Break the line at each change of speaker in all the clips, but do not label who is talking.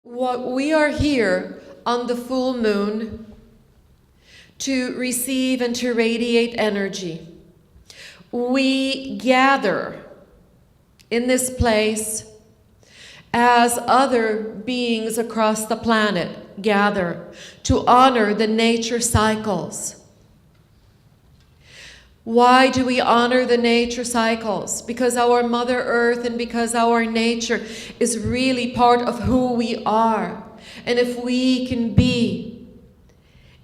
What we are here on the full moon to receive and to radiate energy. We gather in this place as other beings across the planet gather to honor the nature cycles. Why do we honor the nature cycles? Because our Mother Earth and because our nature is really part of who we are. And if we can be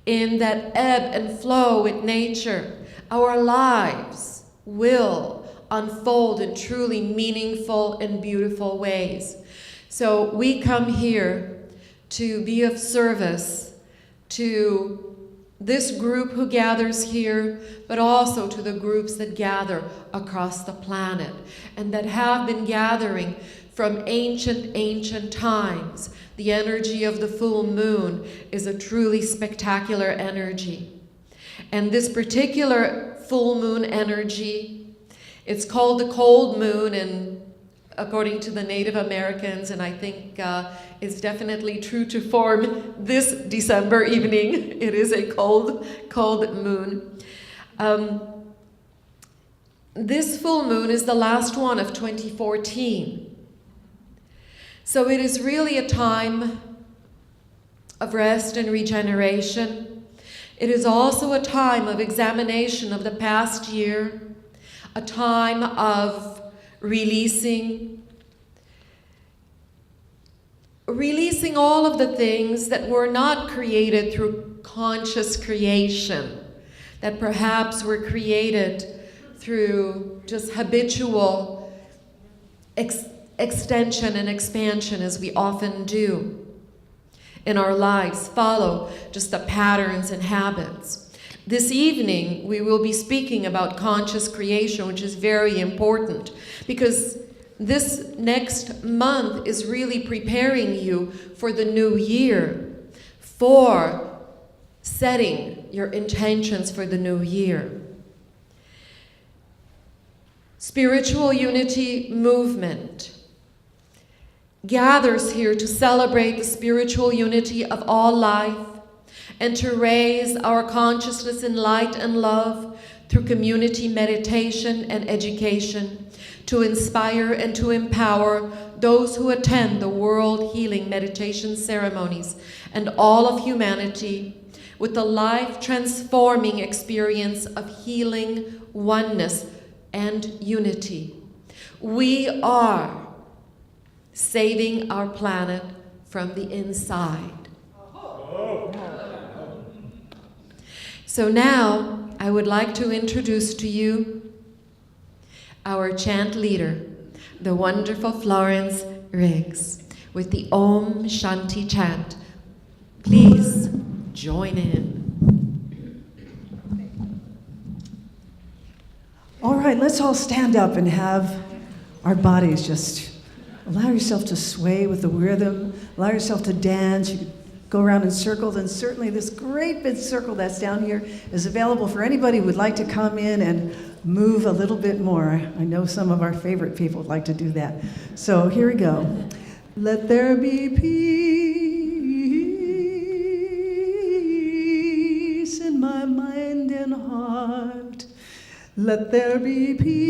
in that ebb and flow with nature, our lives will unfold in truly meaningful and beautiful ways. So we come here to be of service to this group who gathers here, but also to the groups that gather across the planet and that have been gathering from ancient times. The energy of the full moon is a truly spectacular energy. And this particular full moon energy, it's called the cold moon, and according to the Native Americans, and I think it's definitely true to form this December evening. It is a cold moon. This full moon is the last one of 2014. So it is really a time of rest and regeneration. It is also a time of examination of the past year, a time of releasing all of the things that were not created through conscious creation, that perhaps were created through just habitual extension and expansion, as we often do in our lives, follow just the patterns and habits. This evening, we will be speaking about conscious creation, which is very important because this next month is really preparing you for the new year, for setting your intentions for the new year. Spiritual Unity Movement gathers here to celebrate the spiritual unity of all life and to raise our consciousness in light and love through community meditation and education, to inspire and to empower those who attend the World Healing Meditation ceremonies and all of humanity with the life-transforming experience of healing, oneness, and unity. We are saving our planet from the inside. So now, I would like to introduce to you our chant leader, the wonderful Florence Riggs, with the Om Shanti chant. Please join in.
All right, let's all stand up and have our bodies just allow yourself to sway with the rhythm, allow yourself to dance. You could go around in circles, and certainly this great big circle that's down here is available for anybody who would like to come in and move a little bit more. I know some of our favorite people would like to do that. So here we go. Let there be peace in my mind and heart. Let there be peace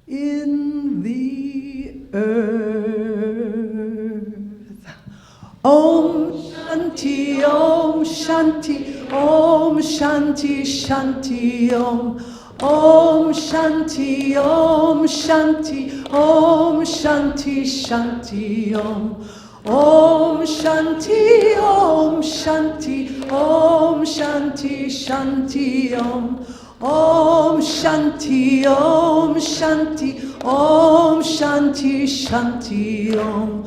in the earth. Om Shanti, Om Shanti, Om Shanti, Shanti, Om. Om Shanti, Om Shanti, Om Shanti, Shanti, Om. Om Shanti, Om Shanti, Om Shanti, Shanti, Om. Om Shanti, Om Shanti, Om Shanti, Shanti, Om.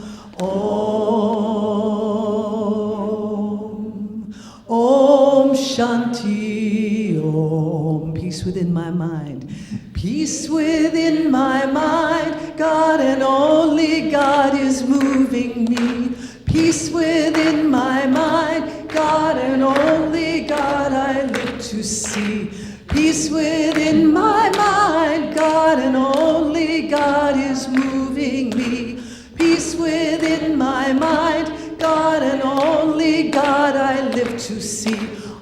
Om Shanti, Om. Peace within my mind. Peace within my mind. God and only God is moving me. Peace within my mind. God and only God I live to see. Peace within my mind. God and only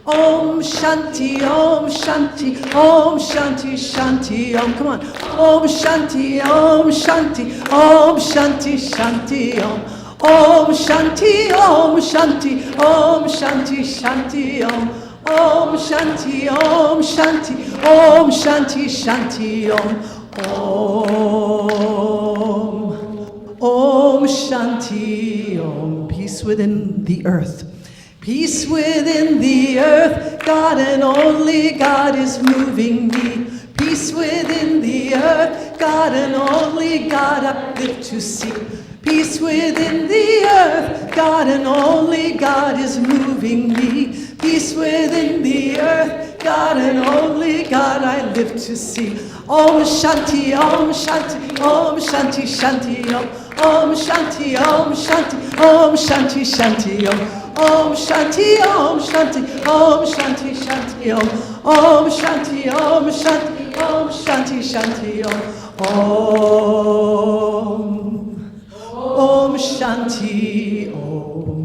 Om Shanti, Om Shanti, Om Shanti, Shanti, Om. Come on. Om Shanti, Om Shanti, Om Shanti, Shanti, Om. Om Shanti, Om Shanti, Om Shanti, Shanti, Om. Om Shanti, Om Shanti, Om Shanti, Shanti, Om. Om Shanti, Om. Peace within the earth. Peace within the earth, God and only God is moving me. Peace within the earth, God and only God I live to see. Peace within the earth, God and only God is moving me. Peace within the earth, God and only God I live to see. Om Shanti, Om Shanti, Om Shanti, Shanti, Om. Om Shanti, Om Shanti, Om Shanti, Shanti, Om. Om Shanti, Om Shanti, Om Shanti, Shanti, Om. Om Shanti, Om Shanti, Om Shanti, Shanti, Om. Om Shanti, Om.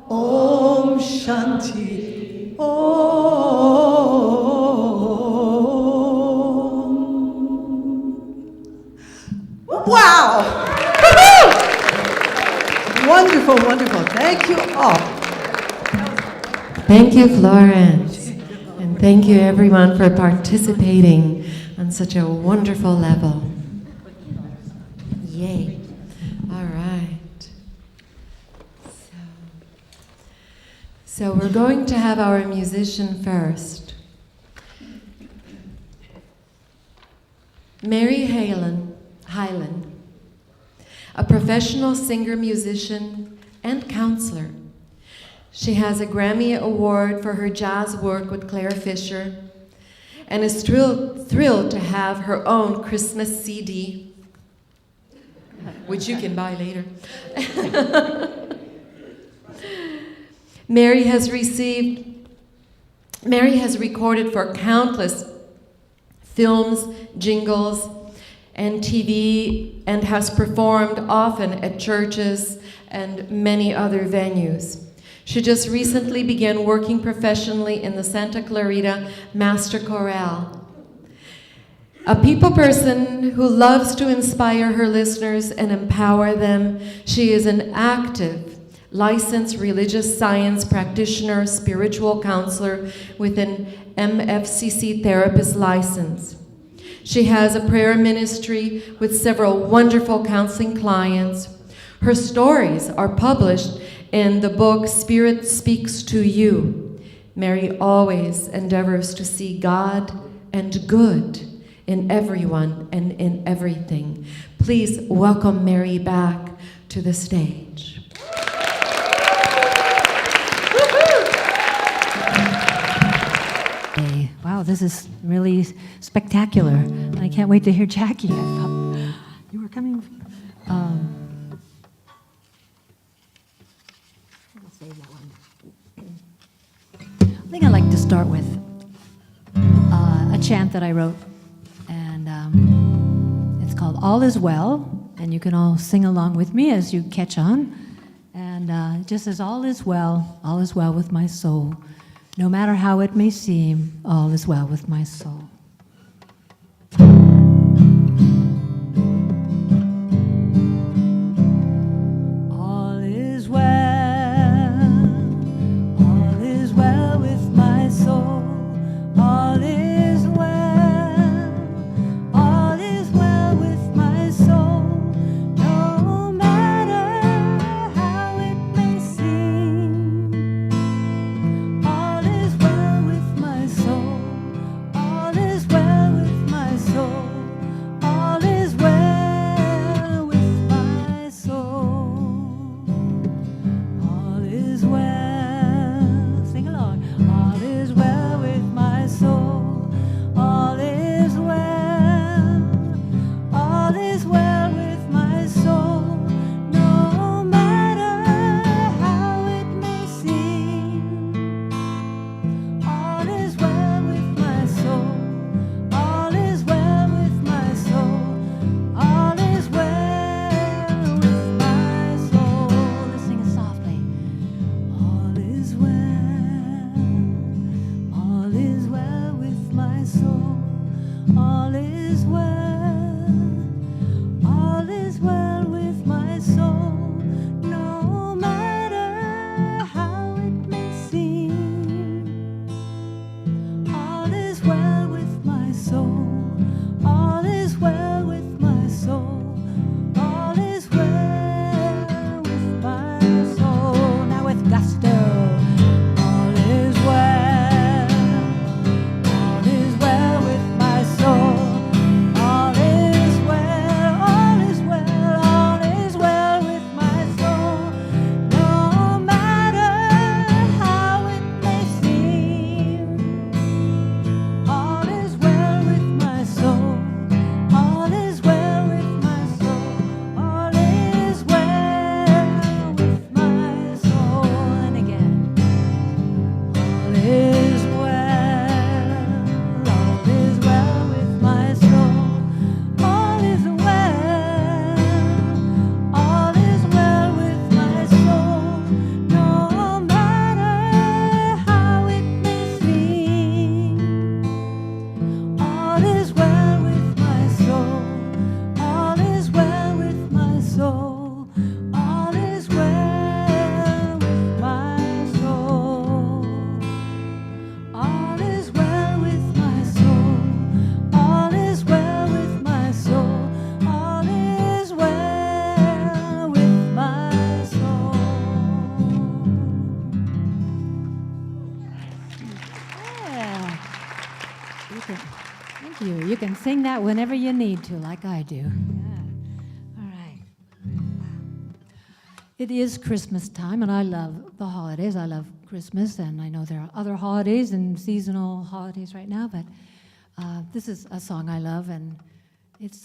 Om Shanti, Om. Wow! Wonderful, wonderful. Thank you all.
Thank you, Florence. And thank you, everyone, for participating on such a wonderful level. Yay. All right. So we're going to have our musician first. Mary Hyland, a professional singer, musician, and counselor. She has a Grammy Award for her jazz work with Claire Fisher and is thrilled to have her own Christmas CD, which you can buy later. Mary has recorded for countless films, jingles, and TV, and has performed often at churches and many other venues. She just recently began working professionally in the Santa Clarita Master Chorale. A people person who loves to inspire her listeners and empower them, she is an active, licensed religious science practitioner, spiritual counselor with an MFCC therapist license. She has a prayer ministry with several wonderful counseling clients. Her stories are published in the book Spirit Speaks to You. Mary always endeavors to see God and good in everyone and in everything. Please welcome Mary back to the stage.
Wow, this is really spectacular. And I can't wait to hear Jackie. I thought you were coming. I'll save that one. I think I'd like to start with a chant that I wrote. And it's called All Is Well. And you can all sing along with me as you catch on. And it just says, all is well with my soul. No matter how it may seem, all is well with my soul. All is well with my soul. All is well with my soul. No matter how it may seem. All is well with my soul. All All is well, all is well with my soul, no matter how it may seem. All is well with my soul, all is well with my soul, all is well with my soul. Now with gusto, all is well, all is well with my soul, all is well, all is well, all is well with my soul, no matter how it may seem. All is well with my soul, all is well with my soul, all is well with my soul. And again, all is well with my soul, all is well with my soul, no matter how it may seem. All is well with my soul, all is well with my soul, all is well with my soul. All is well with my soul, all is well with my soul, all is well with my soul. Yeah. Thank you. You can sing that whenever you need to, like I do. Yeah. All right. It is Christmas time, and I love the holidays. I love Christmas, and I know there are other holidays and seasonal holidays right now, but this is a song I love, and it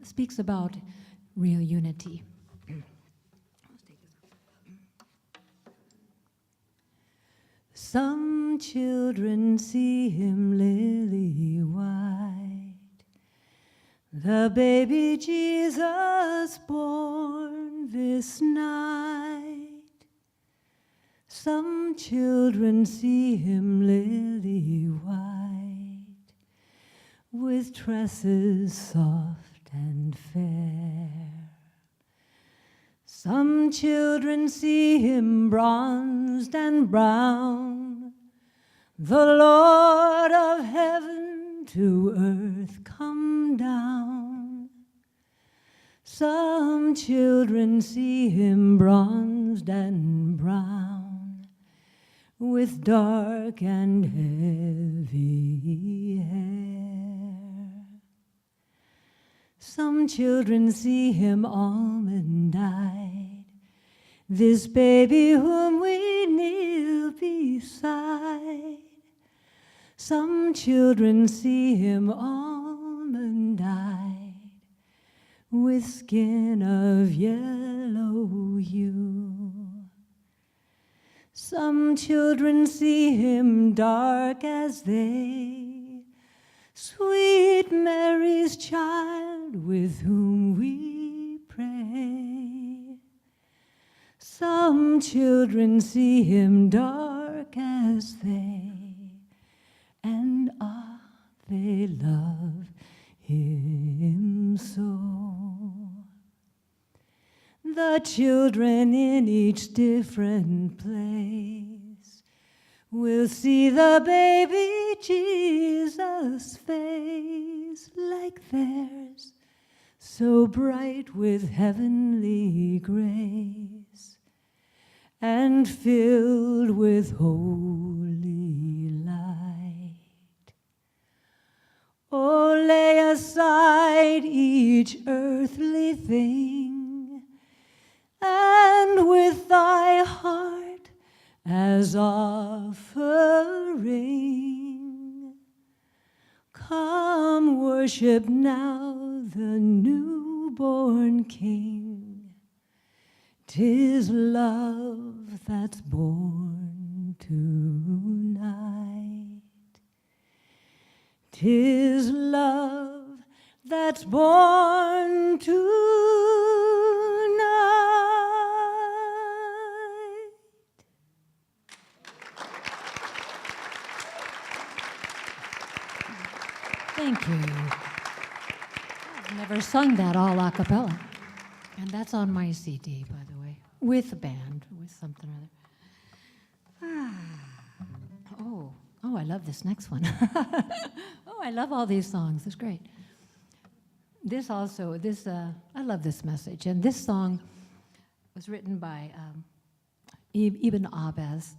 speaks about real unity. Some children see him lily white, the baby Jesus born this night. Some children see him lily white, with tresses soft and fair. Some children see him bronzed and brown, the Lord of heaven to earth come down. Some children see him bronzed and brown, with dark and heavy hair. Some children see him almond-eyed, this baby whom we kneel beside. Some children see him almond-eyed, with skin of yellow hue. Some children see him dark as they, sweet Mary's child with whom we pray. Some children see him dark as they, and they love him so. The children in each different place will see the baby Jesus' face like theirs, so bright with heavenly grace and filled with holy light. Oh, lay aside each earthly thing, and with thy heart as offering, come worship now the newborn King. 'Tis love that's born tonight. 'Tis love that's born tonight. Thank you. I've never sung that all a cappella. And that's on my CD, by the way, with a band, with something or other. Oh, I love this next one. Oh, I love all these songs. It's great. This also, I love this message. And this song was written by Ibn Abbas.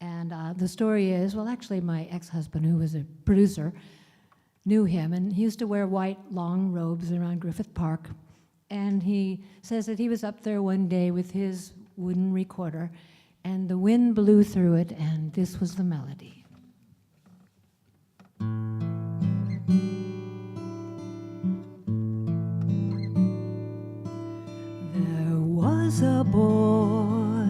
And the story is, well, actually, my ex-husband, who was a producer, knew him. And he used to wear white, long robes around Griffith Park. And he says that he was up there one day with his wooden recorder, and the wind blew through it, and this was the melody.
There was a boy,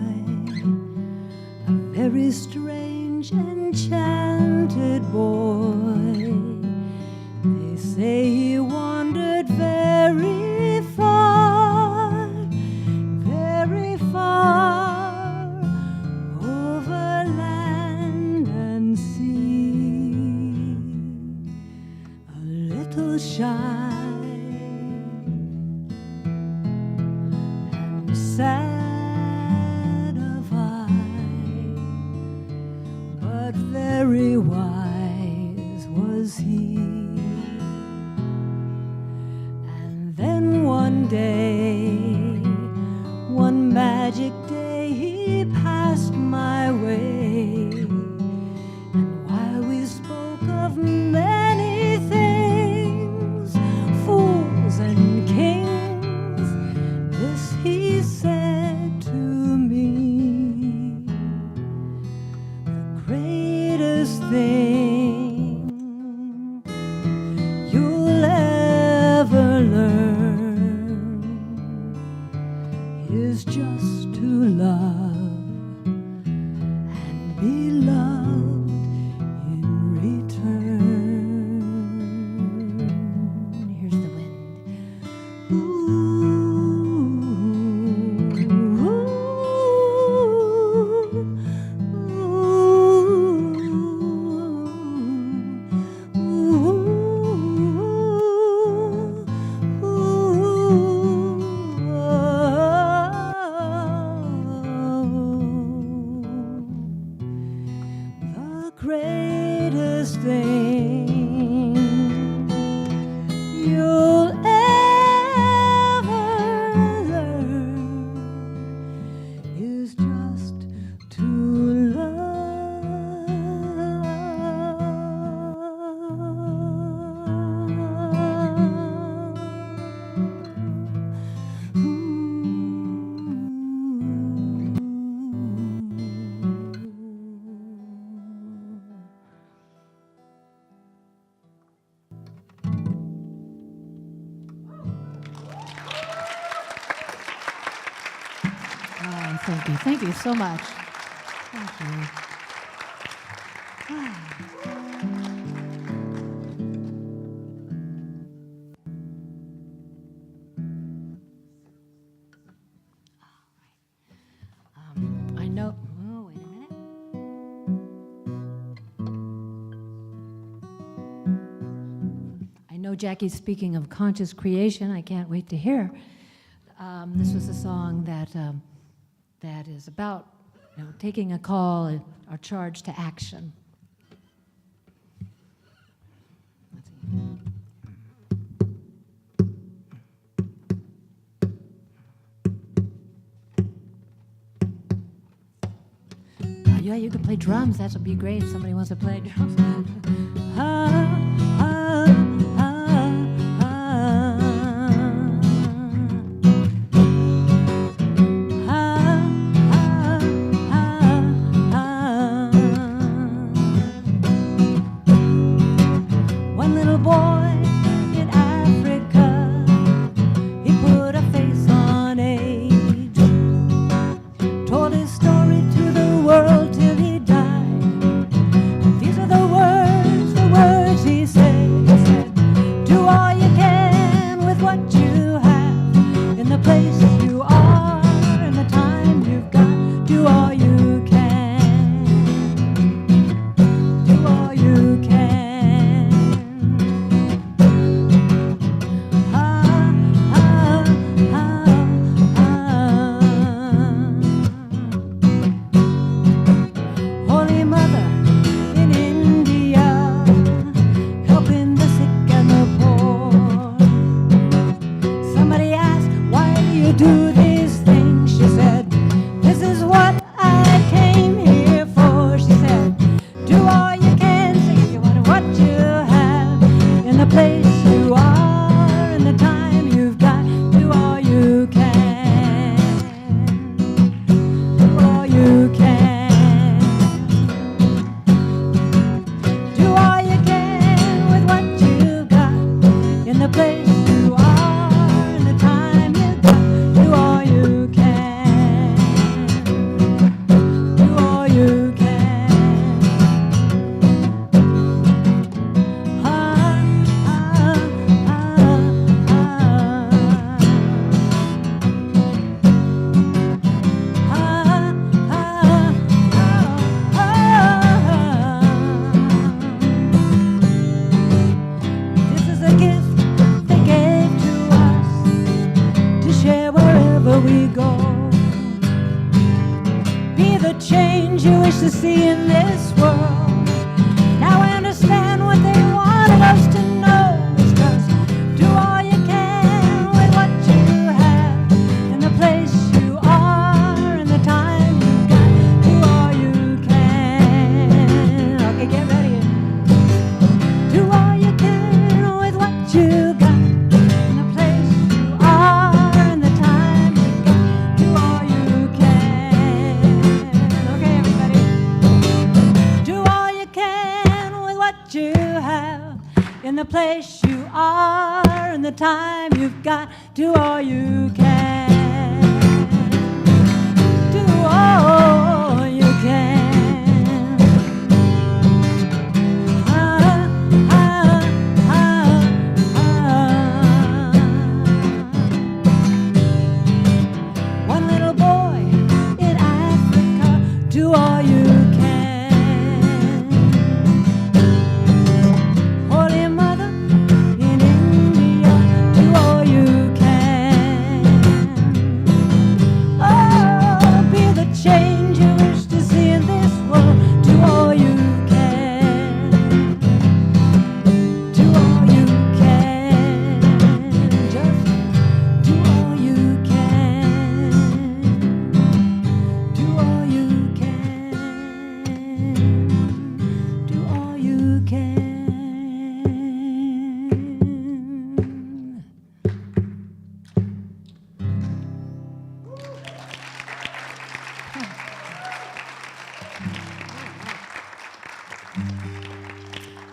a very strange, enchanted boy. They say he wandered very far, very far, over land and sea. A little shy and sad of eye, but very wise was he. And then one day, one magic day, he passed my way. And while we spoke of many things, fools and kings, this he said to me: the greatest thing you'll ever learn is just to love and be loved in return.
Here's the wind.
The greatest thing you'll ever learn is just to
Oh, thank you. Thank you so much. Thank you. I know. Oh, wait a minute. I know Jackie's speaking of conscious creation. I can't wait to hear. This was a song that is about taking a call or charge to action. Let's see. Yeah, you could play drums. That would be great if somebody wants to play drums.
One little boy in Africa, he put a face on age, told his story to the world till he died. And these are the words
do these things. She said, this is what I came here for. She said, do all you can, say if you want what you have, in the place you are, in the time you've got, do all you can. Do all you can. Do all you can with what you got, in the place you are, in the time you got, do all you can. Do all you can. Ah, ah, ah, This is a gift they gave to us to share wherever we go. Be the change you wish to see in this world. Now I understand what they wanted us to know. It's just do all you can with what you have, in the place you are, in the time you got, do all you can. Okay, get ready. Do all you can with what you got, in the place you are, in the time you got, do all you can. Okay, everybody. Do all you can with what you have, in the place you are, in the time you've got, do all you can. Do all you can. Ah, ah, ah, ah. One little boy in Africa, do all you can. Holy Mother in India, do all you can. Oh, be the change you wish to see in this world, do all you can. Do all you can. Just do all you can. Do all you can. Do all you can.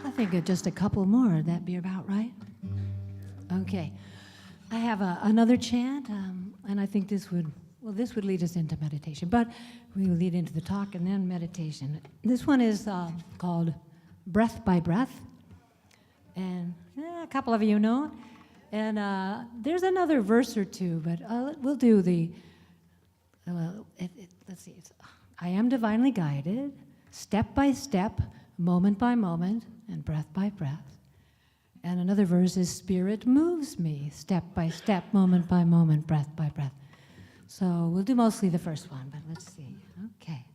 I think just a couple more, would that be about right? Okay. I have another chant, and I think this would lead us into meditation, but we will lead into the talk and then meditation. This one is called Breath by Breath, and a couple of you know it. And there's another verse or two, but we'll do the, let's see, I am divinely guided, step by step, moment by moment, and breath by breath. And another verse is Spirit moves me, step by step, moment by moment, breath by breath. So we'll do mostly the first one, but let's see. Okay.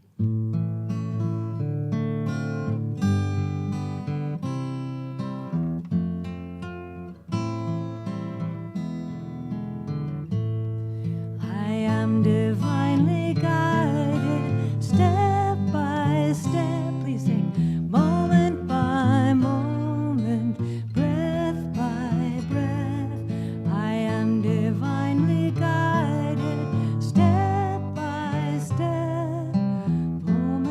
I am divinely guided, step by step. Please sing. Moment by moment, breath by breath. I am divinely guided, step by step, moment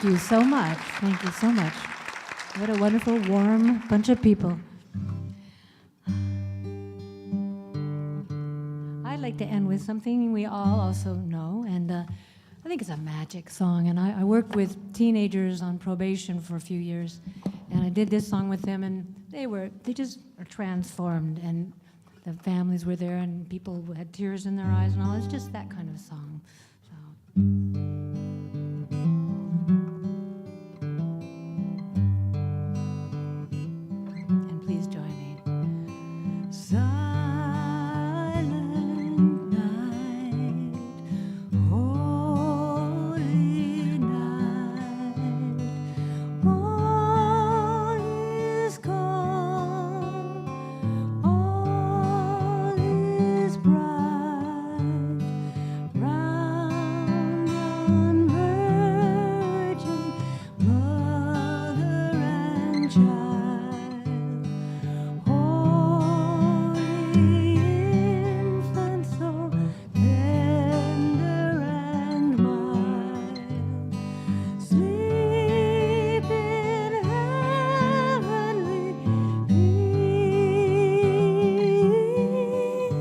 Thank you so much. Thank you so much. What a wonderful, warm bunch of people. I'd like to end with something we all also know, and I think it's a magic song. And I worked with teenagers on probation for a few years, and I did this song with them, and they just are transformed, and the families were there, and people had tears in their eyes and all. It's just that kind of song. So. And please join me. Silent night, holy night, all is calm, all is bright, round yon virgin mother and child, holy infant, so tender and mild, sleep in heavenly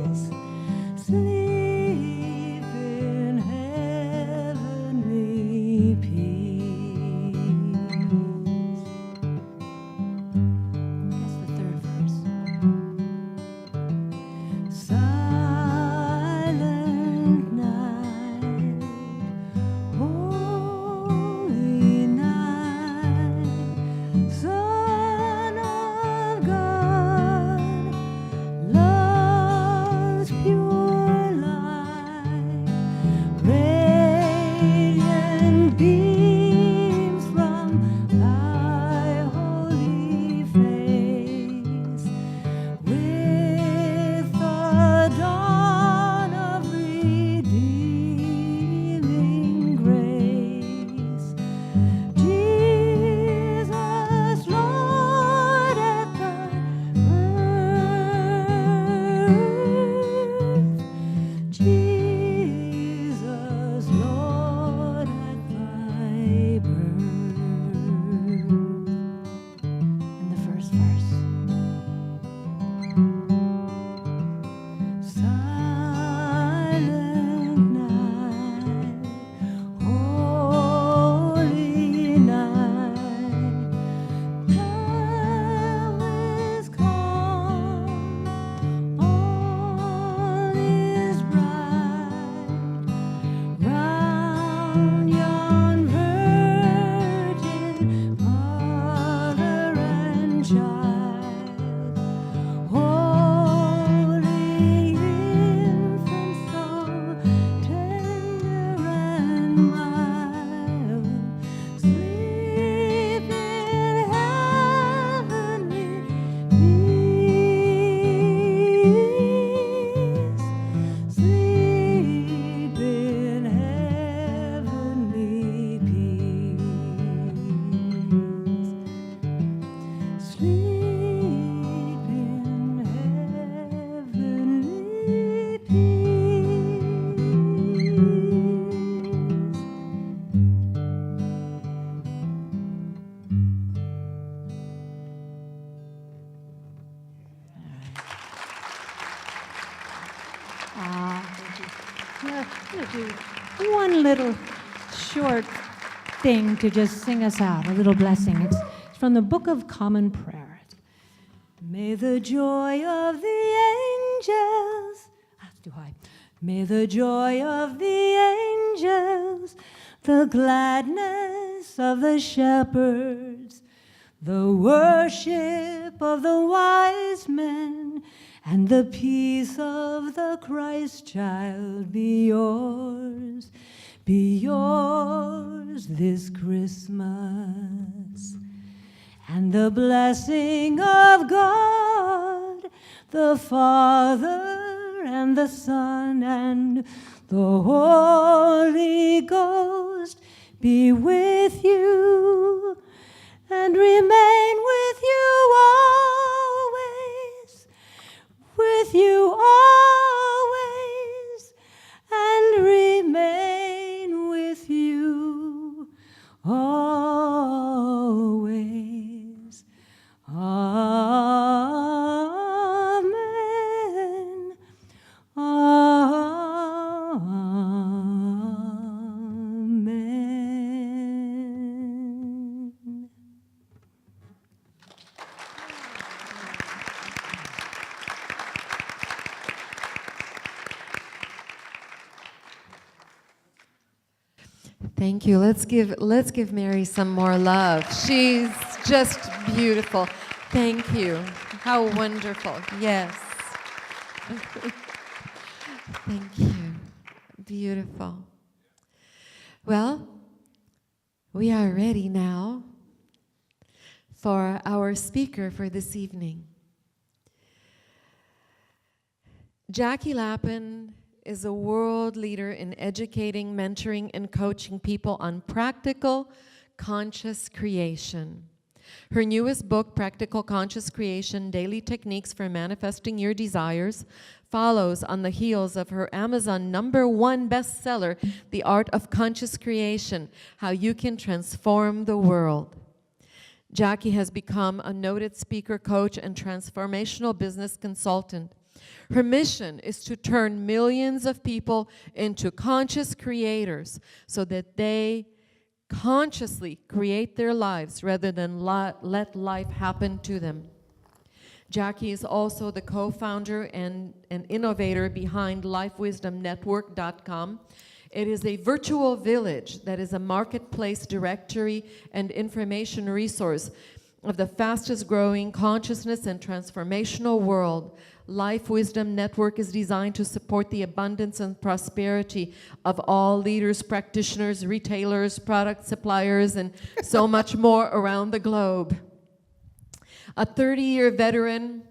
peace, sleep in heavenly peace. That's the third verse. Silent night, holy night, Son of God, love's pure light, radiant beams from thy holy face, with the dawn of redeeming grace. Jesus, Lord, at thy birth, Jesus, Lord, at thy birth. And the first verse. Silent night, holy night, love is calm, all is bright, round yon virgin mother and child, holy infant, so tender and mild, sleep in heavenly peace, sleep in heavenly peace, sleep in heavenly peace. I'm going to do one little short thing to just sing us out, a little blessing. It's from the Book of Common Prayer. May the joy of the angels, that's too high. May the joy of the angels, the gladness of the shepherds, the worship of the wise men, and the peace of the Christ child be yours this Christmas. And the blessing of God, the Father and the Son and the Holy Ghost be with you and remain with you always, and remain with you always.
Thank you. Let's give Mary some more love. She's just beautiful. Thank you. How wonderful. Yes. Thank you. Beautiful. Well, we are ready now for our speaker for this evening. Jackie Lapin is a world leader in educating, mentoring, and coaching people on practical, conscious creation. Her newest book, Practical Conscious Creation, Daily Techniques for Manifesting Your Desires, follows on the heels of her Amazon #1 bestseller, The Art of Conscious Creation, How You Can Transform the World. Jackie has become a noted speaker, coach, and transformational business consultant. Her mission is to turn millions of people into conscious creators so that they consciously create their lives rather than let life happen to them. Jackie is also the co-founder and an innovator behind LifeWisdomNetwork.com. It is a virtual village that is a marketplace directory and information resource of the fastest growing consciousness and transformational world. Life Wisdom Network is designed to support the abundance and prosperity of all leaders, practitioners, retailers, product suppliers, and so much more around the globe. A 30-year veteran,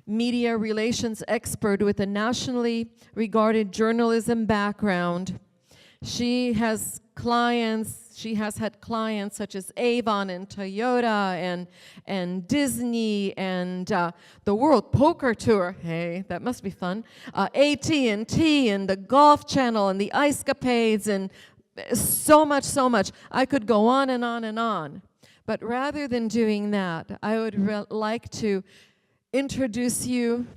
media relations expert with a nationally regarded journalism background, she has had clients such as Avon and Toyota and Disney and the World Poker Tour. Hey, that must be fun. AT&T and the Golf Channel and the Ice Capades and so much. I could go on and on and on. But rather than doing that, I would like to introduce you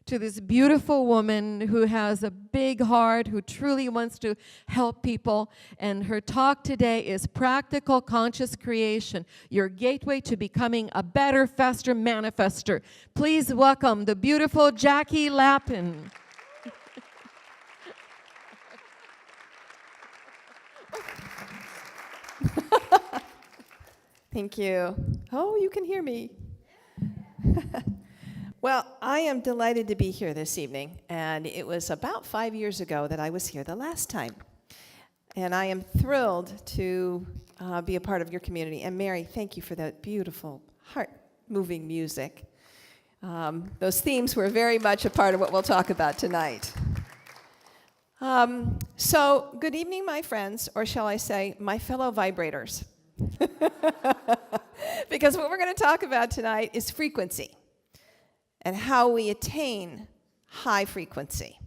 to this beautiful woman who has a big heart, who truly wants to help people. And her talk today is Practical Conscious Creation, your gateway to becoming a better, faster manifester. Please welcome the beautiful Jackie Lapin.
Thank you. Oh, you can hear me. Well, I am delighted to be here this evening, and it was about 5 years ago that I was here the last time. And I am thrilled to be a part of your community. And Mary, thank you for that beautiful, heart-moving music. Those themes were very much a part of what we'll talk about tonight. So, good evening, my friends, or shall I say, my fellow vibrators. Because what we're going to talk about tonight is frequency and how we attain high frequency.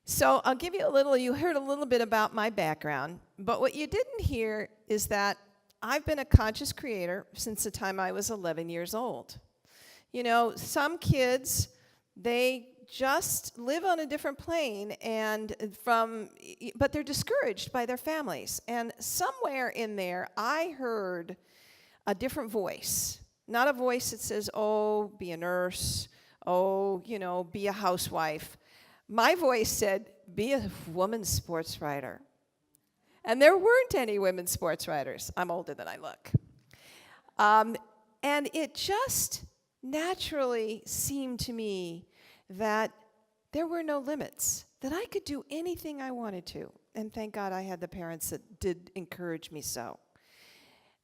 So I'll give you you heard a little bit about my background, but what you didn't hear is that I've been a conscious creator since the time I was 11 years old. You know, some kids, they just live on a different plane but they're discouraged by their families. And somewhere in there, I heard a different voice. Not a voice that says, oh, be a nurse, oh, be a housewife. My voice said, be a women's sports writer. And there weren't any women sports writers. I'm older than I look. And it just naturally seemed to me that there were no limits, that I could do anything I wanted to. And thank God I had the parents that did encourage me so.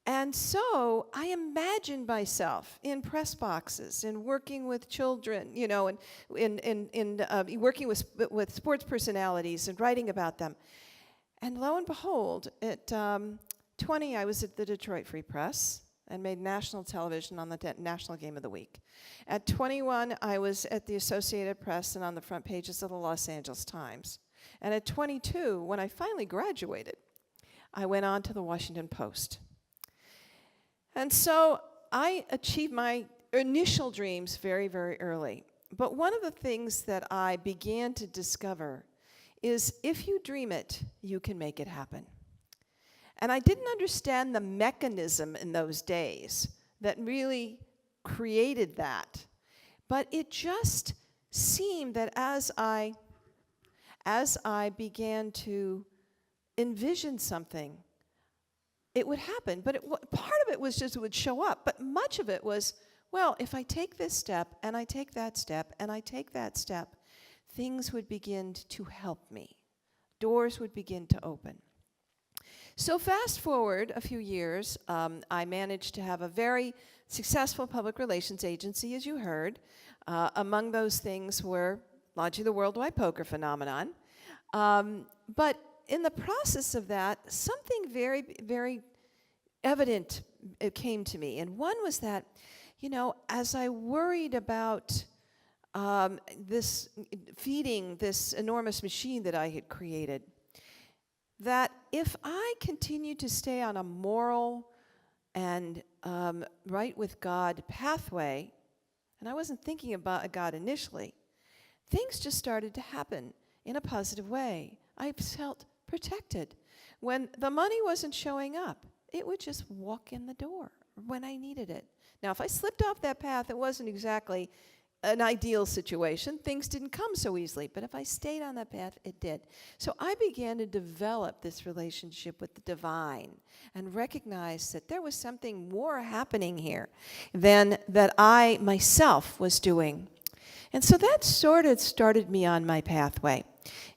And so I imagined myself in press boxes and working with children, and working with sports personalities and writing about them. And lo and behold, at 20, I was at the Detroit Free Press and made national television on the National Game of the Week. At 21, I was at the Associated Press and on the front pages of the Los Angeles Times. And at 22, when I finally graduated, I went on to the Washington Post. And so I achieved my initial dreams very, very early. But one of the things that I began to discover is if you dream it, you can make it happen. And I didn't understand the mechanism in those days that really created that. But it just seemed that as I began to envision something it would happen. But part of it was just it would show up. But much of it was, well, if I take this step, and I take that step, and I take that step, things would begin to help me. Doors would begin to open. So fast forward a few years, I managed to have a very successful public relations agency, as you heard. Among those things were launching the worldwide poker phenomenon. But in the process of that, something very, very evident came to me. And one was that, as I worried about feeding this enormous machine that I had created, that if I continued to stay on a moral and right with God pathway, and I wasn't thinking about God initially, things just started to happen in a positive way. I felt protected. When the money wasn't showing up, it would just walk in the door when I needed it. Now, if I slipped off that path, it wasn't exactly an ideal situation. Things didn't come so easily. But if I stayed on that path, it did. So I began to develop this relationship with the divine and recognize that there was something more happening here than that I myself was doing. And so that sort of started me on my pathway.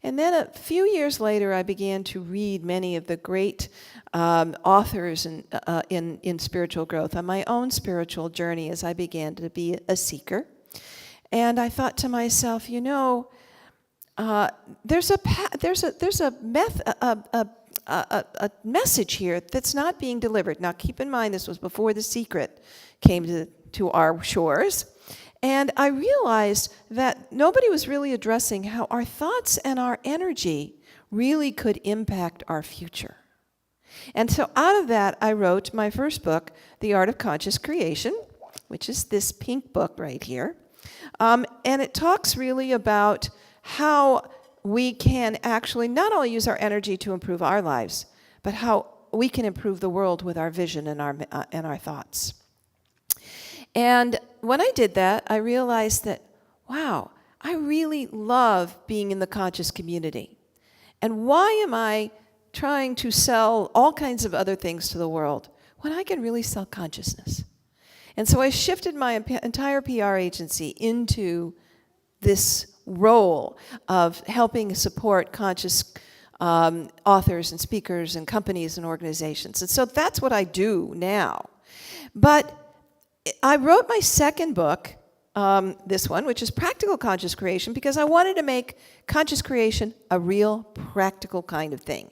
And then a few years later, I began to read many of the great authors in spiritual growth on my own spiritual journey as I began to be a seeker. And I thought to myself, there's a message here that's not being delivered. Now, keep in mind, this was before The Secret came to our shores. And I realized that nobody was really addressing how our thoughts and our energy really could impact our future. And so out of that, I wrote my first book, The Art of Conscious Creation, which is this pink book right here. And it talks really about how we can actually not only use our energy to improve our lives, but how we can improve the world with our vision and our thoughts. And when I did that, I realized that, wow, I really love being in the conscious community. And why am I trying to sell all kinds of other things to the world when I can really sell consciousness? And so I shifted my entire PR agency into this role of helping support conscious authors and speakers and companies and organizations. And so that's what I do now. But I wrote my second book, this one, which is Practical Conscious Creation, because I wanted to make conscious creation a real practical kind of thing.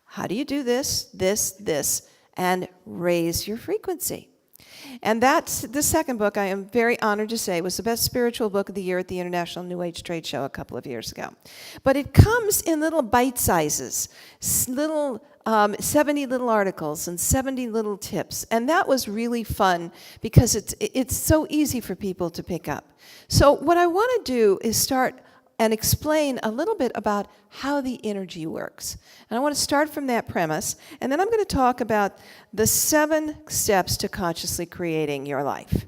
How do you do this, and raise your frequency? And that's the second book, I am very honored to say, was the best spiritual book of the year at the International New Age Trade Show a couple of years ago. But it comes in little bite sizes, little 70 little articles and 70 little tips. And that was really fun because it's so easy for people to pick up. So what I want to do is start and explain a little bit about how the energy works. And I want to start from that premise, and then I'm going to talk about the 7 steps to consciously creating your life.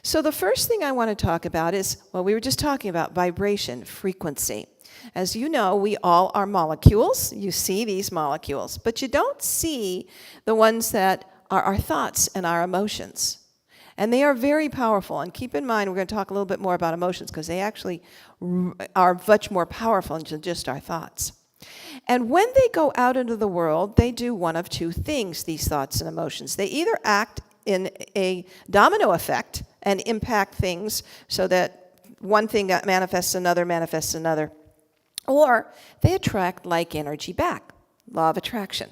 So the first thing I want to talk about is, well, we were just talking about vibration, frequency. As you know, we all are molecules. You see these molecules, but you don't see the ones that are our thoughts and our emotions. And they are very powerful. And keep in mind, we're going to talk a little bit more about emotions because they actually are much more powerful than just our thoughts. And when they go out into the world, they do one of 2 things, these thoughts and emotions. They either act in a domino effect and impact things so that one thing that manifests another, or they attract like energy back, law of attraction.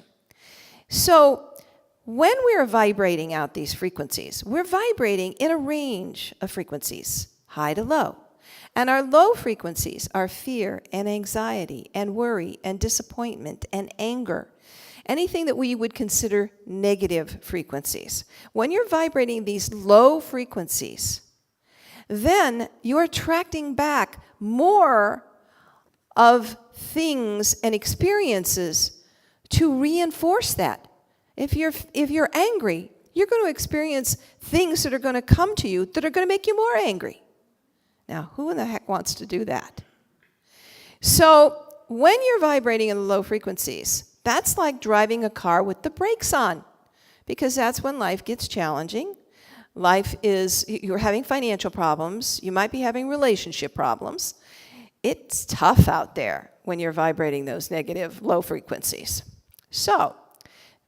So when we're vibrating out these frequencies, we're vibrating in a range of frequencies, high to low. And our low frequencies are fear and anxiety and worry and disappointment and anger, anything that we would consider negative frequencies. When you're vibrating these low frequencies, then you're attracting back more of things and experiences to reinforce that. If you're angry, you're going to experience things that are going to come to you that are going to make you more angry. Now, who in the heck wants to do that? So when you're vibrating in the low frequencies, that's like driving a car with the brakes on. because that's when life gets challenging. You're having financial problems. You might be having relationship problems. It's tough out there when you're vibrating those negative low frequencies. So,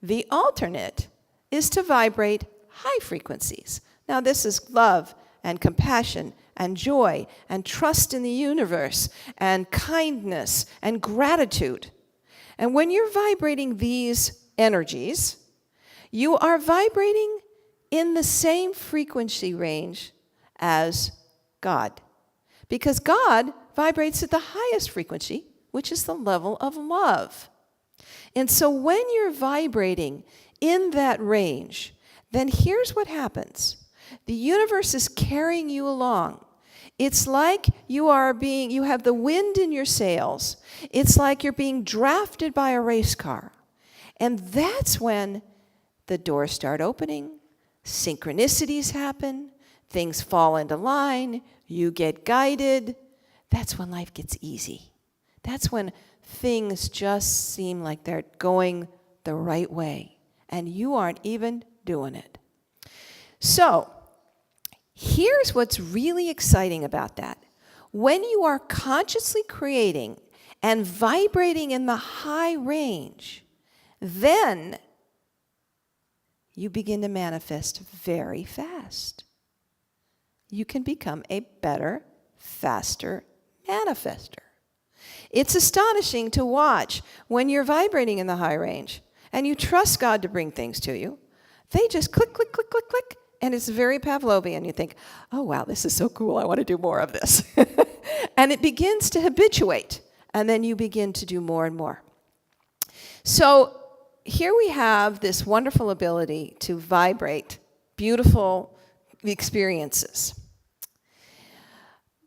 the alternate is to vibrate high frequencies. Now, this is love and compassion and joy and trust in the universe and kindness and gratitude. And when you're vibrating these energies, you are vibrating in the same frequency range as God. Because God vibrates at the highest frequency, which is the level of love. And so when you're vibrating in that range, then here's what happens. The universe is carrying you along. It's like you have the wind in your sails. It's like you're being drafted by a race car. And that's when the doors start opening, synchronicities happen, things fall into line, you get guided. That's when life gets easy. That's when things just seem like they're going the right way, and you aren't even doing it. So, here's what's really exciting about that. When you are consciously creating and vibrating in the high range, then you begin to manifest very fast. You can become a better, faster manifester. It's astonishing to watch when you're vibrating in the high range and you trust God to bring things to you. They just click, click, click, click, click, and it's very Pavlovian. You think, oh, wow, this is so cool. I want to do more of this. And it begins to habituate, and then you begin to do more and more. So here we have this wonderful ability to vibrate beautiful experiences.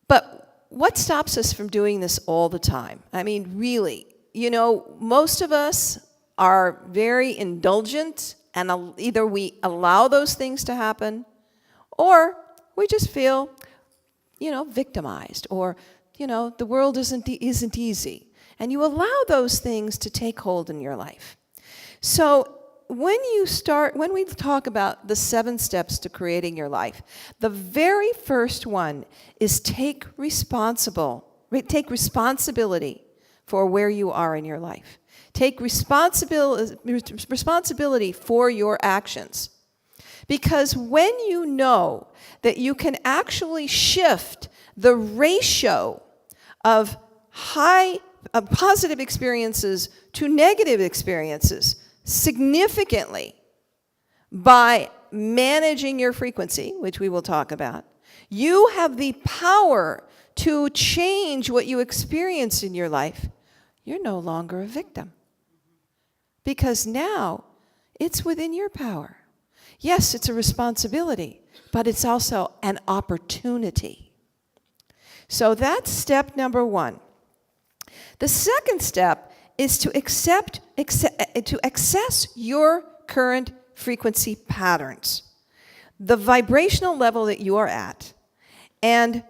But what stops us from doing this all the time? I mean, really, most of us are very indulgent, and either we allow those things to happen, or we just feel, victimized, or, the world isn't easy. And you allow those things to take hold in your life. So when we talk about the 7 steps to creating your life, the very first one is take responsibility for where you are in your life. Take responsibility for your actions. Because when you know that you can actually shift the ratio of positive experiences to negative experiences significantly by managing your frequency, which we will talk about, you have the power to change what you experience in your life. You're no longer a victim. Because now it's within your power. Yes, it's a responsibility, but it's also an opportunity. So that's step number 1. The second step is to access your current frequency patterns, the vibrational level that you are at, and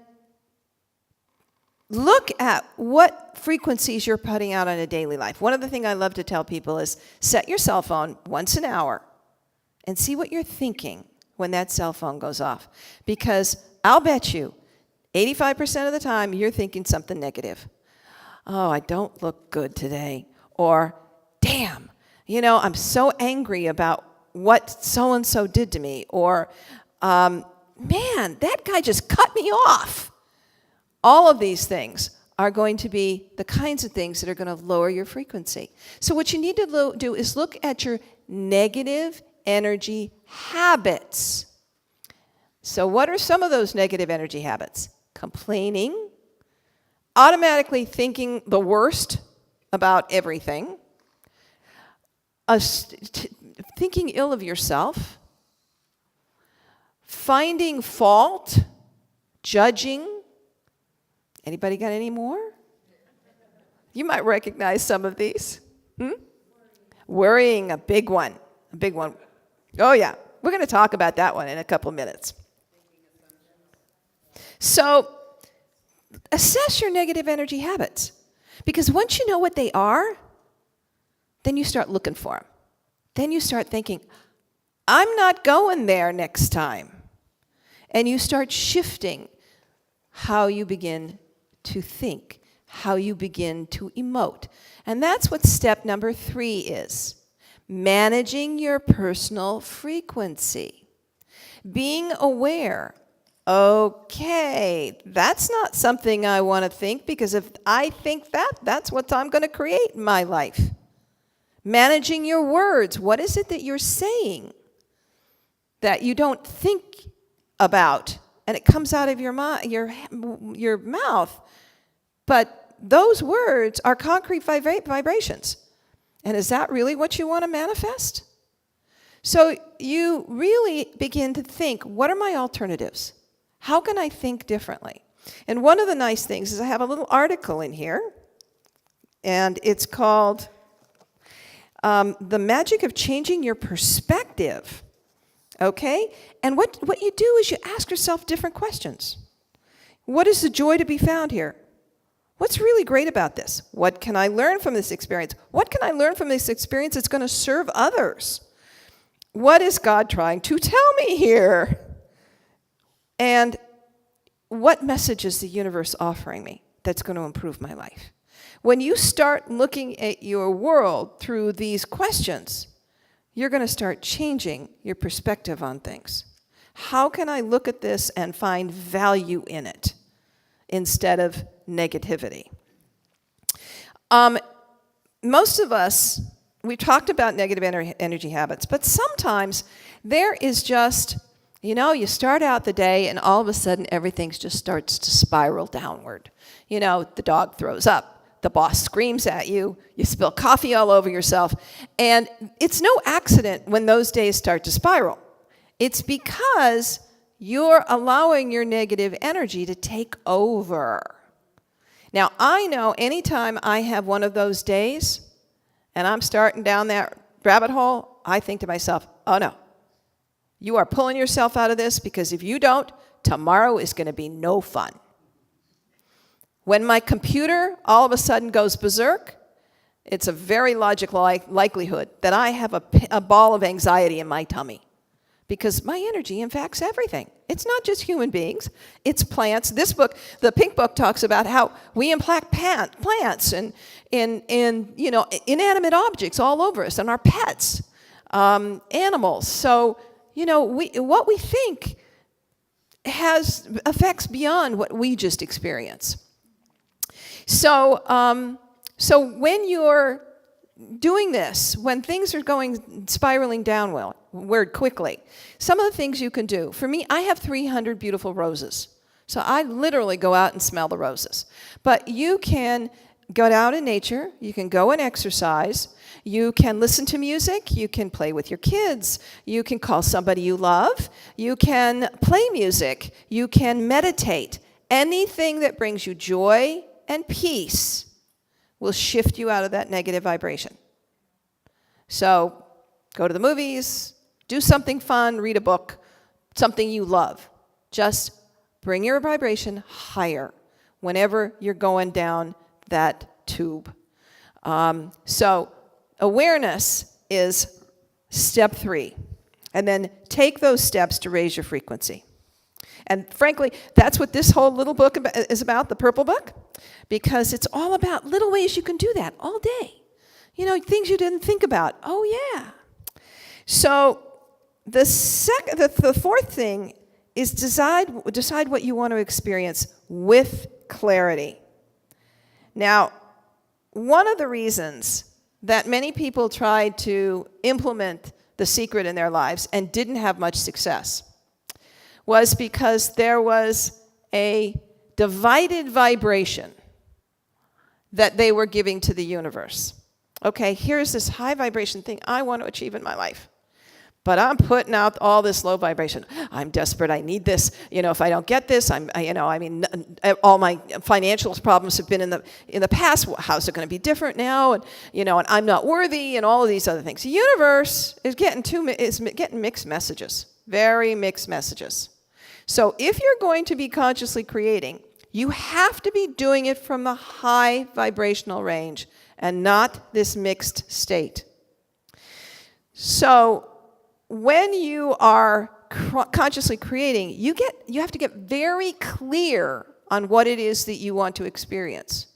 look at what frequencies you're putting out on a daily life. One of the things I love to tell people is set your cell phone once an hour and see what you're thinking when that cell phone goes off. Because I'll bet you 85% of the time you're thinking something negative. Oh, I don't look good today. Or, damn, I'm so angry about what so-and-so did to me. Or, man, that guy just cut me off. All of these things are going to be the kinds of things that are going to lower your frequency. So what you need to do is look at your negative energy habits. So what are some of those negative energy habits? Complaining, automatically thinking the worst about everything, thinking ill of yourself, finding fault, judging. Anybody got any more? You might recognize some of these. Worrying, a big one. Oh, yeah. We're going to talk about that one in a couple minutes. So, assess your negative energy habits. Because once you know what they are, then you start looking for them. Then you start thinking, I'm not going there next time. And you start shifting how you begin to think, how you begin to emote. And that's what step number 3 is. Managing your personal frequency. Being aware, okay, that's not something I want to think, because if I think that, that's what I'm going to create in my life. Managing your words. What is it that you're saying that you don't think about, and it comes out of your mouth, but those words are concrete vibrations. And is that really what you want to manifest? So you really begin to think, what are my alternatives? How can I think differently? And one of the nice things is I have a little article in here, and it's called The Magic of Changing Your Perspective. Okay? And what you do is you ask yourself different questions. What is the joy to be found here? What's really great about this? What can I learn from this experience? What can I learn from this experience that's going to serve others? What is God trying to tell me here? And what message is the universe offering me that's going to improve my life? When you start looking at your world through these questions, you're going to start changing your perspective on things. How can I look at this and find value in it instead of negativity? Most of us, we talked about negative energy habits, but sometimes there is just, you start out the day and all of a sudden everything just starts to spiral downward. The dog throws up. The boss screams at you, you spill coffee all over yourself, and it's no accident when those days start to spiral. It's because you're allowing your negative energy to take over. Now, I know anytime I have one of those days, and I'm starting down that rabbit hole, I think to myself, oh no, you are pulling yourself out of this, because if you don't, tomorrow is going to be no fun. When my computer all of a sudden goes berserk, it's a very logical likelihood that I have a ball of anxiety in my tummy, because my energy impacts everything. It's not just human beings, it's plants. This book, the Pink Book, talks about how we impact plants and inanimate objects all over us, and our pets, animals. So, what we think has effects beyond what we just experience. So when you're doing this, when things are spiraling downward quickly, some of the things you can do. For me, I have 300 beautiful roses. So I literally go out and smell the roses. But you can go out in nature, you can go and exercise, you can listen to music, you can play with your kids, you can call somebody you love, you can play music, you can meditate. Anything that brings you joy and peace will shift you out of that negative vibration. So go to the movies, do something fun, read a book, something you love. Just bring your vibration higher whenever you're going down that tube. So awareness is step 3. And then take those steps to raise your frequency. And frankly, that's what this whole little book is about, the Purple Book, because it's all about little ways you can do that all day. Things you didn't think about. Oh, yeah. So the fourth thing is decide what you want to experience with clarity. Now, one of the reasons that many people tried to implement the secret in their lives and didn't have much success was because there was a divided vibration that they were giving to the universe. Okay, here's this high vibration thing I want to achieve in my life, but I'm putting out all this low vibration. I'm desperate. I need this. If I don't get this, all my financial problems have been in the past. How's it going to be different now? And and I'm not worthy, and all of these other things. The universe is getting mixed messages, very mixed messages. So if you're going to be consciously creating, you have to be doing it from the high vibrational range and not this mixed state. So when you are consciously creating, you have to get very clear on what it is that you want to experience.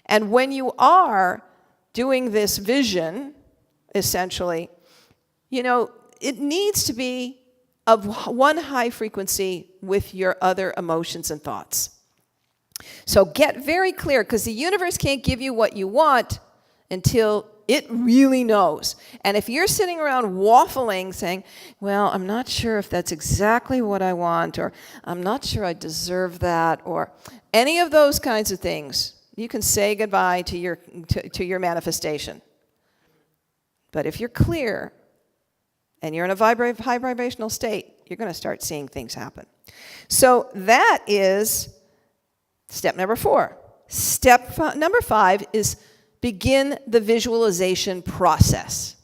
And when you are doing this vision, essentially, it needs to be of one high frequency with your other emotions and thoughts. So get very clear, because the universe can't give you what you want until it really knows. And if you're sitting around waffling saying, well, I'm not sure if that's exactly what I want, or I'm not sure I deserve that, or any of those kinds of things, you can say goodbye to your manifestation. But if you're clear and you're in a high vibrational state, you're going to start seeing things happen. So that is step number 4. Step number 5 is begin the visualization process.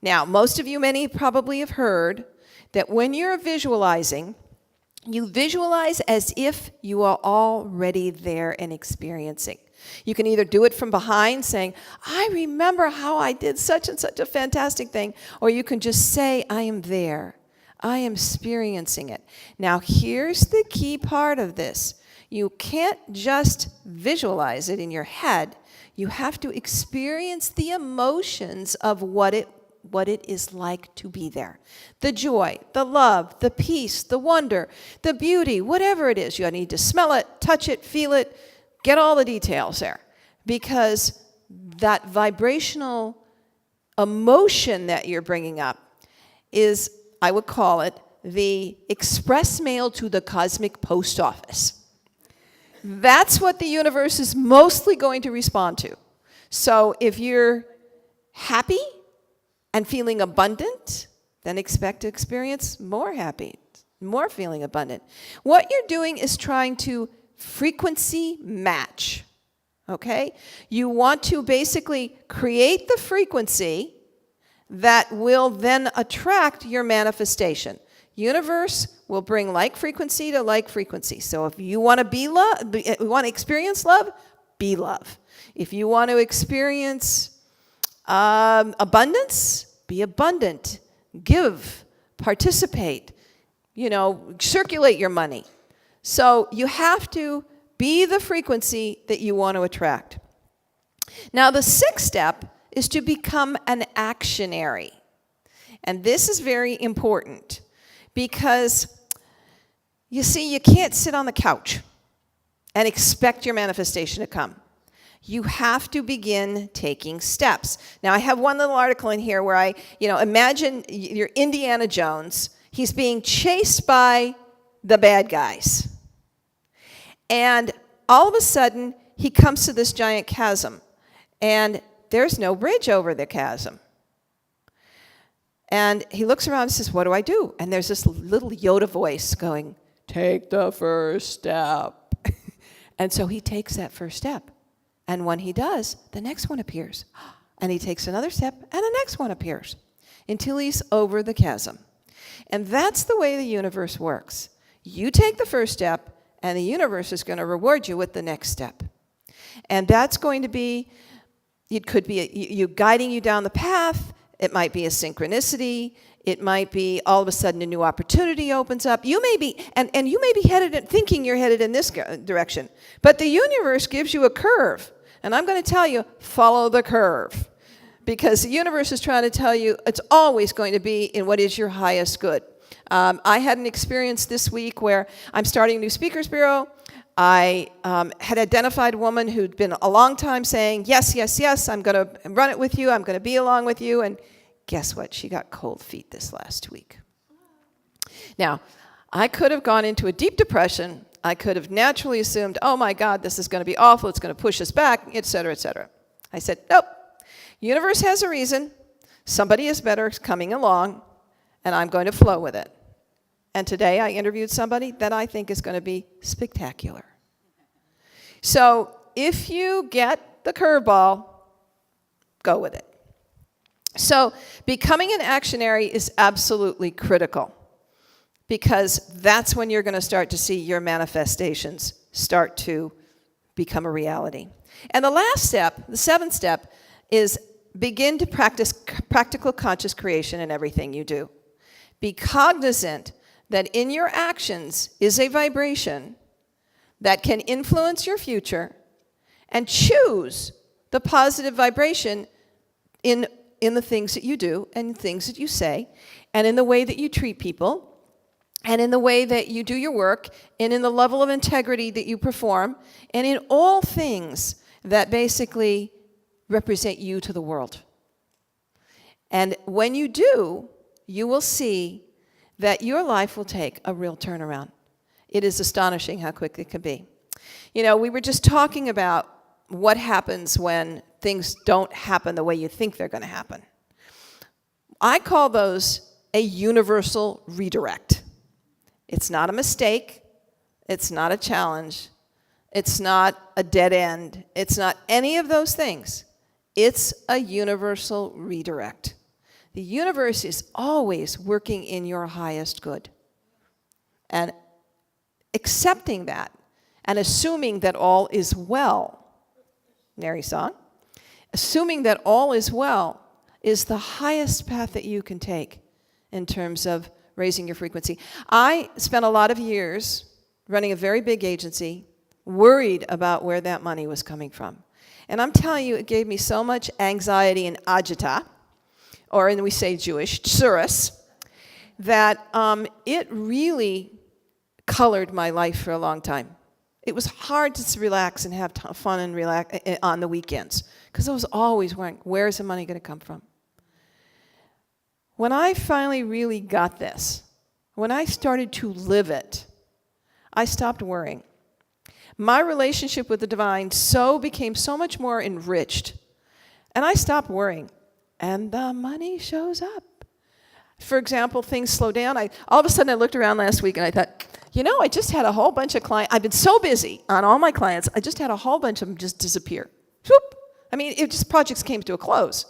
Now, many probably have heard that when you're visualizing, you visualize as if you are already there and experiencing. You can either do it from behind, saying, I remember how I did such and such a fantastic thing, or you can just say, I am there. I am experiencing it. Now, here's the key part of this. You can't just visualize it in your head. You have to experience the emotions of what it is like to be there. The joy, the love, the peace, the wonder, the beauty, whatever it is. You need to smell it, touch it, feel it, get all the details there. Because that vibrational emotion that you're bringing up is, I would call it, the express mail to the cosmic post office. That's what the universe is mostly going to respond to. So if you're happy and feeling abundant, then expect to experience more happy, more feeling abundant. What you're doing is trying to frequency match, okay? You want to basically create the frequency that will then attract your manifestation. Universe will bring like frequency to like frequency. So if you want to experience love, be love. If you want to experience abundance, be abundant. Give, participate, circulate your money. So you have to be the frequency that you want to attract. Now, the 6th step is to become an actionary. And this is very important because, you see, you can't sit on the couch and expect your manifestation to come. You have to begin taking steps. Now, I have one little article in here where imagine you're Indiana Jones. He's being chased by the bad guys. And all of a sudden, he comes to this giant chasm. And there's no bridge over the chasm. And he looks around and says, what do I do? And there's this little Yoda voice going, take the first step. And so he takes that first step. And when he does, the next one appears. And he takes another step, and the next one appears until he's over the chasm. And that's the way the universe works. You take the first step, and the universe is going to reward you with the next step. And that's going to be, it could be you guiding you down the path. It might be a synchronicity. It might be all of a sudden a new opportunity opens up. You may be, and you may be thinking you're headed in this direction. But the universe gives you a curve. And I'm going to tell you, follow the curve. Because the universe is trying to tell you it's always going to be in what is your highest good. I had an experience this week where I'm starting a new speakers bureau. I had identified a woman who'd been a long time saying, yes, yes, yes, I'm going to run it with you. I'm going to be along with you. And guess what? She got cold feet this last week. Now, I could have gone into a deep depression. I could have naturally assumed, oh my God, this is going to be awful. It's going to push us back, et cetera, et cetera. I said, nope. Universe has a reason. Somebody is better coming along, and I'm going to flow with it. And today I interviewed somebody that I think is going to be spectacular. So if you get the curveball, go with it. So becoming an actionary is absolutely critical because that's when you're going to start to see your manifestations start to become a reality. And the last step, the 7th step, is begin to practice practical conscious creation in everything you do. Be cognizant that in your actions is a vibration that can influence your future, and choose the positive vibration in the things that you do and things that you say, and in the way that you treat people, and in the way that you do your work, and in the level of integrity that you perform, and in all things that basically represent you to the world. And when you do, you will see that your life will take a real turnaround. It is astonishing how quick it can be. You know, we were just talking about what happens when things don't happen the way you think they're going to happen. I call those a universal redirect. It's not a mistake. It's not a challenge. It's not a dead end. It's not any of those things. It's a universal redirect. The universe is always working in your highest good. And accepting that and assuming that all is well, nary song, assuming that all is well is the highest path that you can take in terms of raising your frequency. I spent a lot of years running a very big agency, worried about where that money was coming from. And I'm telling you, it gave me so much anxiety and agita, or and we say Jewish, tsuris, that it really colored my life for a long time. It was hard to relax and have fun and relax on the weekends, because I was always wondering, where's the money going to come from? When I finally really got this, when I started to live it, I stopped worrying. My relationship with the divine became so much more enriched, and I stopped worrying, and the money shows up. For example, things slow down. All of a sudden I looked around last week and I thought, you know, I just had a whole bunch of clients. I've been so busy on all my clients, I just had a whole bunch of them just disappear. Whoop! I mean, projects came to a close.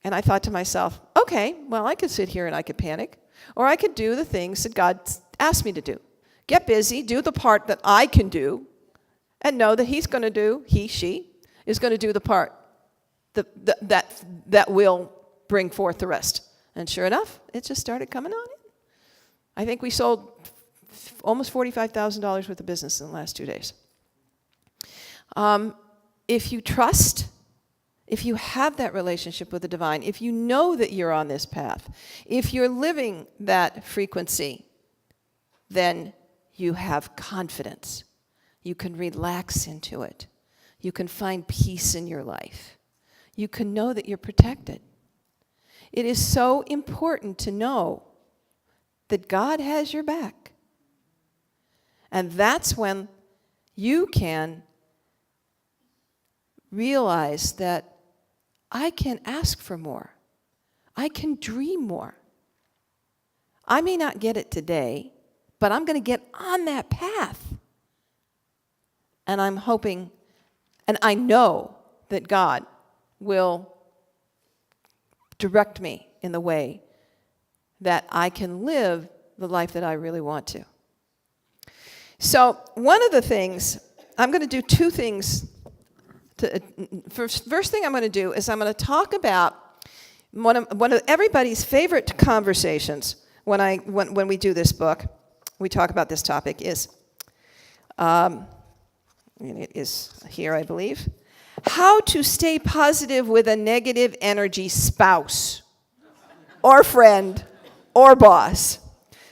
And I thought to myself, okay, well, I could sit here and I could panic, or I could do the things that God asked me to do. Get busy, do the part that I can do, and know that He's going to do, she, is going to do the part that will bring forth the rest. And sure enough, it just started coming on in. I think we sold almost $45,000 worth of business in the last 2 days. If you trust, if you have that relationship with the divine, if you know that you're on this path, if you're living that frequency, then you have confidence. You can relax into it. You can find peace in your life. You can know that you're protected. It is so important to know that God has your back. And that's when you can realize that I can ask for more. I can dream more. I may not get it today, but I'm going to get on that path. And I'm hoping, and I know that God will direct me in the way that I can live the life that I really want to. So one of the things, I'm going to do two things. First thing I'm going to do is I'm going to talk about one of everybody's favorite conversations when we do this book. We talk about this topic is, it is here, I believe. How to stay positive with a negative energy spouse or friend or boss.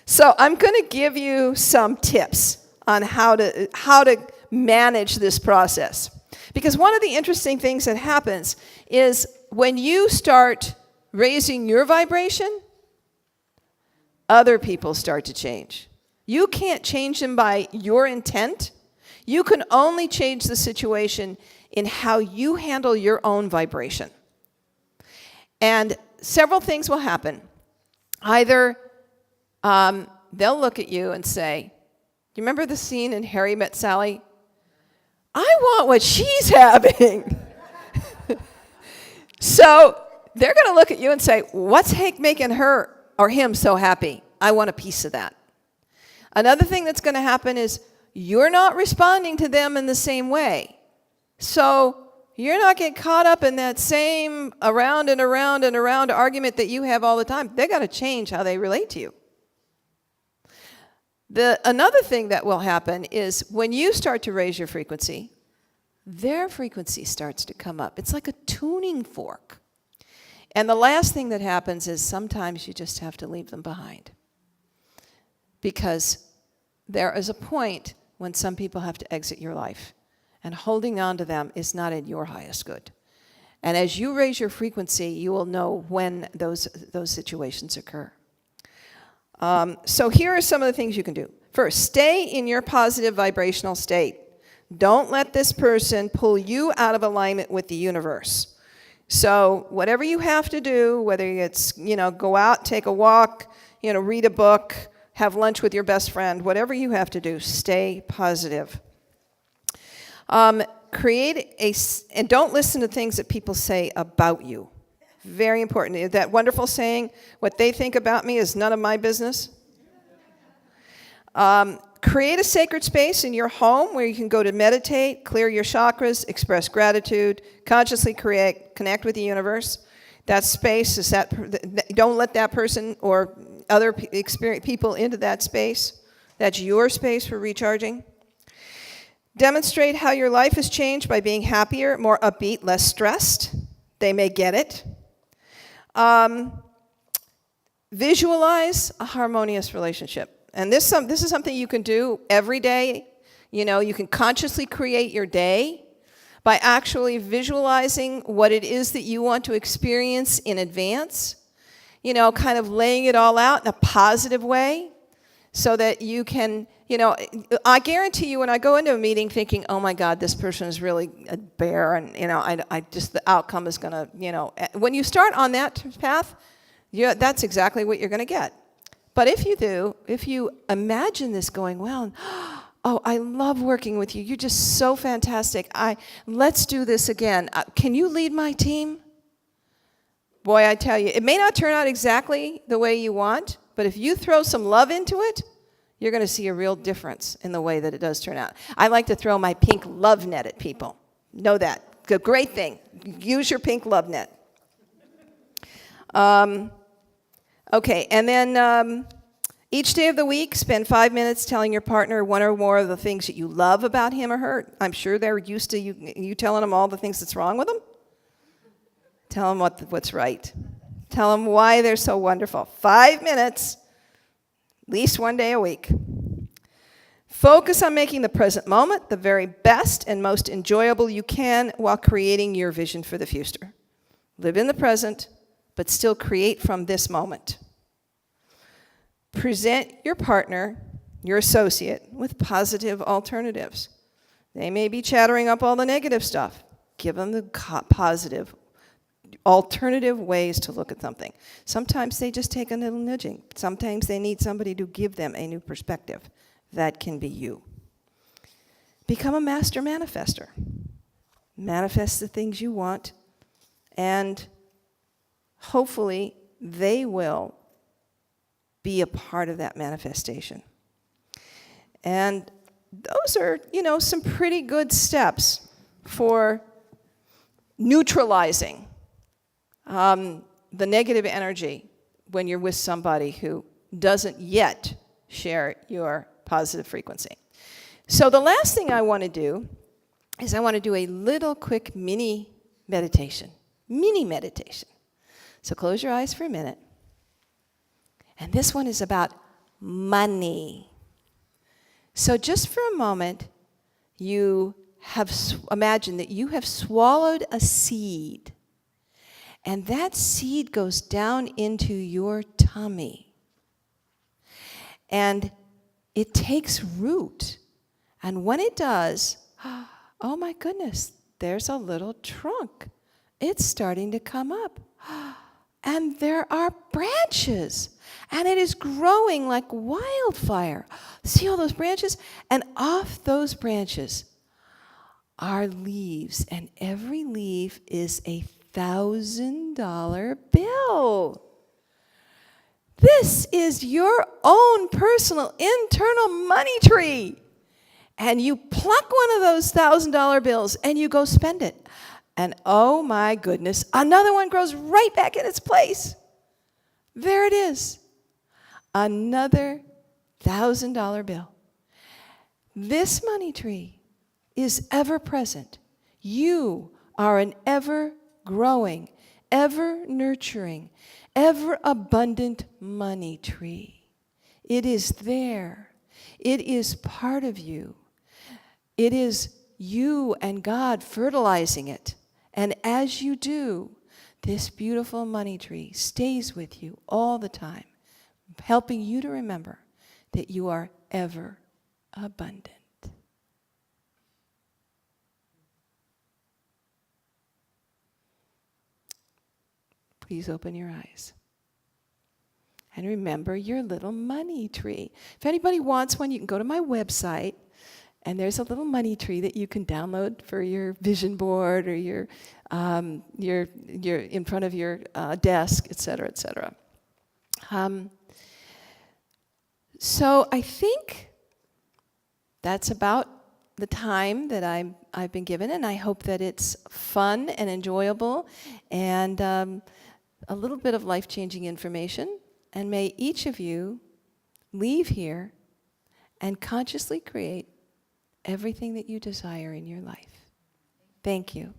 So I'm going to give you some tips on how to manage this process. Because one of the interesting things that happens is when you start raising your vibration, other people start to change. You can't change them by your intent. You can only change the situation in how you handle your own vibration. And several things will happen. Either they'll look at you and say, you remember the scene in Harry Met Sally? I want what she's having. So they're going to look at you and say, what's making her or him so happy? I want a piece of that. Another thing that's going to happen is you're not responding to them in the same way. So You're not getting caught up in that same around and around and around argument that you have all the time. They got to change how they relate to you. Another thing that will happen is when you start to raise your frequency, their frequency starts to come up. It's like a tuning fork. And the last thing that happens is sometimes you just have to leave them behind. Because there is a point when some people have to exit your life. And holding on to them is not in your highest good. And as you raise your frequency, you will know when those situations occur. So here are some of the things you can do. First, stay in your positive vibrational state. Don't let this person pull you out of alignment with the universe. So whatever you have to do, whether it's, go out, take a walk, read a book, have lunch with your best friend, whatever you have to do, stay positive. And don't listen to things that people say about you. Very important. That wonderful saying, what they think about me is none of my business. Create a sacred space in your home where you can go to meditate, clear your chakras, express gratitude, consciously connect with the universe. That space is don't let that person or other people into that space. That's your space for recharging. Demonstrate how your life has changed by being happier, more upbeat, less stressed. They may get it. Visualize a harmonious relationship. And this is something you can do every day. You can consciously create your day by actually visualizing what it is that you want to experience in advance. Kind of laying it all out in a positive way so that you can, I guarantee you when I go into a meeting thinking, oh my God, this person is really a bear and, I just, the outcome is going to, when you start on that path, that's exactly what you're going to get. But if you imagine this going well, oh, I love working with you. You're just so fantastic. Let's do this again. Can you lead my team? Boy, I tell you, it may not turn out exactly the way you want, but if you throw some love into it, you're going to see a real difference in the way that it does turn out. I like to throw my pink love net at people. Know that. It's a great thing. Use your pink love net. Okay, and then each day of the week, spend 5 minutes telling your partner one or more of the things that you love about him or her. I'm sure they're used to you telling them all the things that's wrong with them. Tell them what's right. Tell them why they're so wonderful. 5 minutes, at least one day a week. Focus on making the present moment the very best and most enjoyable you can while creating your vision for the future. Live in the present, but still create from this moment. Present your partner, your associate, with positive alternatives. They may be chattering up all the negative stuff. Give them the positive, alternative ways to look at something. Sometimes they just take a little nudging. Sometimes they need somebody to give them a new perspective. That can be you. Become a master manifester. Manifest the things you want, and hopefully they will be a part of that manifestation. And those are, some pretty good steps for neutralizing the negative energy when you're with somebody who doesn't yet share your positive frequency. So the last thing I want to do is I want to do a little quick mini meditation. So close your eyes for a minute. And this one is about money. So just for a moment, you have imagined that you have swallowed a seed. And that seed goes down into your tummy. And it takes root. And when it does, oh my goodness, there's a little trunk. It's starting to come up. And there are branches. And it is growing like wildfire. See all those branches? And off those branches are leaves. And every leaf is a $1,000 bill. This is your own personal internal money tree. And you pluck one of those $1,000 bills and you go spend it. And oh my goodness, another one grows right back in its place. There it is. Another $1,000 bill. This money tree is ever present. You are an ever growing, ever nurturing, ever abundant money tree. It is there. It is part of you. It is you and God fertilizing it. And as you do, this beautiful money tree stays with you all the time, helping you to remember that you are ever abundant. Please open your eyes. And remember your little money tree. If anybody wants one, you can go to my website, and there's a little money tree that you can download for your vision board or your in front of your desk, et cetera, et cetera. So I think that's about the time that I've been given, and I hope that it's fun and enjoyable and a little bit of life-changing information. And may each of you leave here and consciously create everything that you desire in your life. Thank you.